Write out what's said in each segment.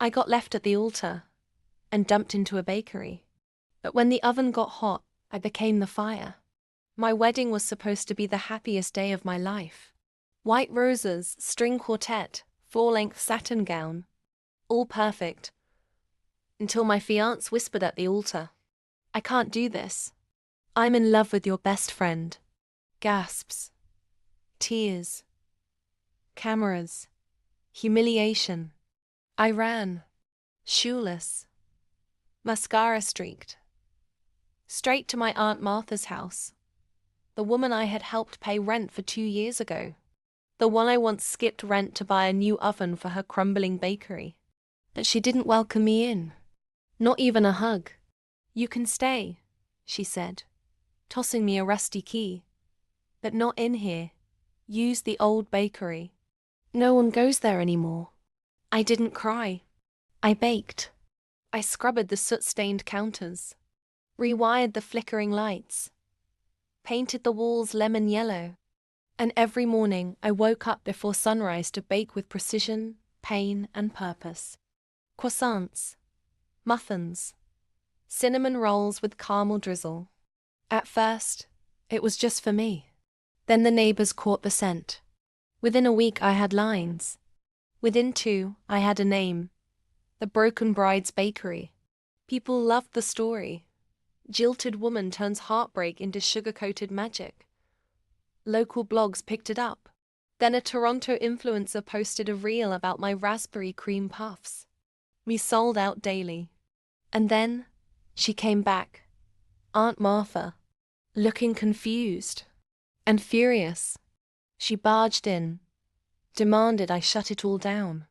I got left at the altar and dumped into a bakery. But when the oven got hot, I became the fire. My wedding was supposed to be the happiest day of my life. White roses, string quartet, full-length satin gown. All perfect. Until my fiancé whispered at the altar, "I can't do this. I'm in love with your best friend." Gasps. Tears. Cameras. Humiliation. I ran. Shoeless. Mascara streaked. Straight to my Aunt Martha's house. The woman I had helped pay rent for 2 years ago. The one I once skipped rent to buy a new oven for her crumbling bakery. But she didn't welcome me in. Not even a hug. "You can stay," she said, tossing me a rusty key. "But not in here. Use the old bakery. No one goes there anymore." I didn't cry. I baked. I scrubbed the soot-stained counters, rewired the flickering lights, painted the walls lemon yellow, and every morning I woke up before sunrise to bake with precision, pain, and purpose. Croissants, muffins, cinnamon rolls with caramel drizzle. At first, it was just for me. Then the neighbors caught the scent. Within a week I had lines. Within 2, I had a name. The Broken Bride's Bakery. People loved the story. Jilted woman turns heartbreak into sugar-coated magic. Local blogs picked it up. Then a Toronto influencer posted a reel about my raspberry cream puffs. We sold out daily. And then, she came back. Aunt Martha. Looking confused. And furious. She barged in. Demanded I shut it all down.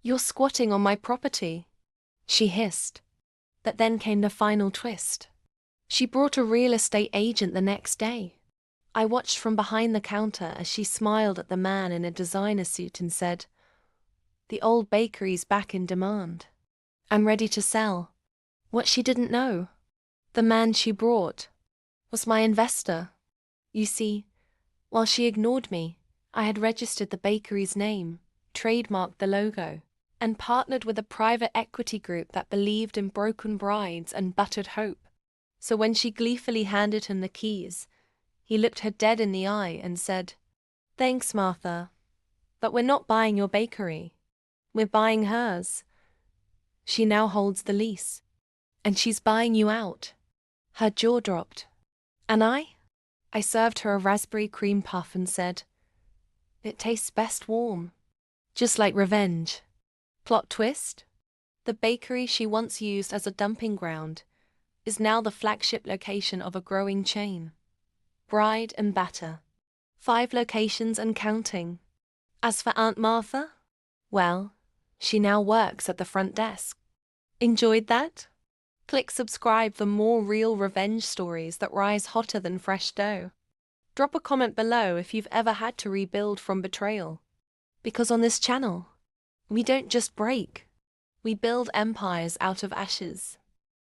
"You're squatting on my property," she hissed. But then came the final twist. She brought a real estate agent the next day. I watched from behind the counter as she smiled at the man in a designer suit and said, "The old bakery's back in demand. I'm ready to sell." What she didn't know, the man she brought, was my investor. You see, while she ignored me, I had registered the bakery's name, trademarked the logo, and partnered with a private equity group that believed in broken brides and buttered hope. So when she gleefully handed him the keys, he looked her dead in the eye and said, "Thanks, Martha, but we're not buying your bakery. We're buying hers. She now holds the lease. And she's buying you out." Her jaw dropped. And I served her a raspberry cream puff and said, "It tastes best warm." Just like revenge. Plot twist? The bakery she once used as a dumping ground is now the flagship location of a growing chain. Bride and batter. 5 locations and counting. As for Aunt Martha, well, she now works at the front desk. Enjoyed that? Click subscribe for more real revenge stories that rise hotter than fresh dough. Drop a comment below if you've ever had to rebuild from betrayal. Because on this channel, we don't just break, we build empires out of ashes.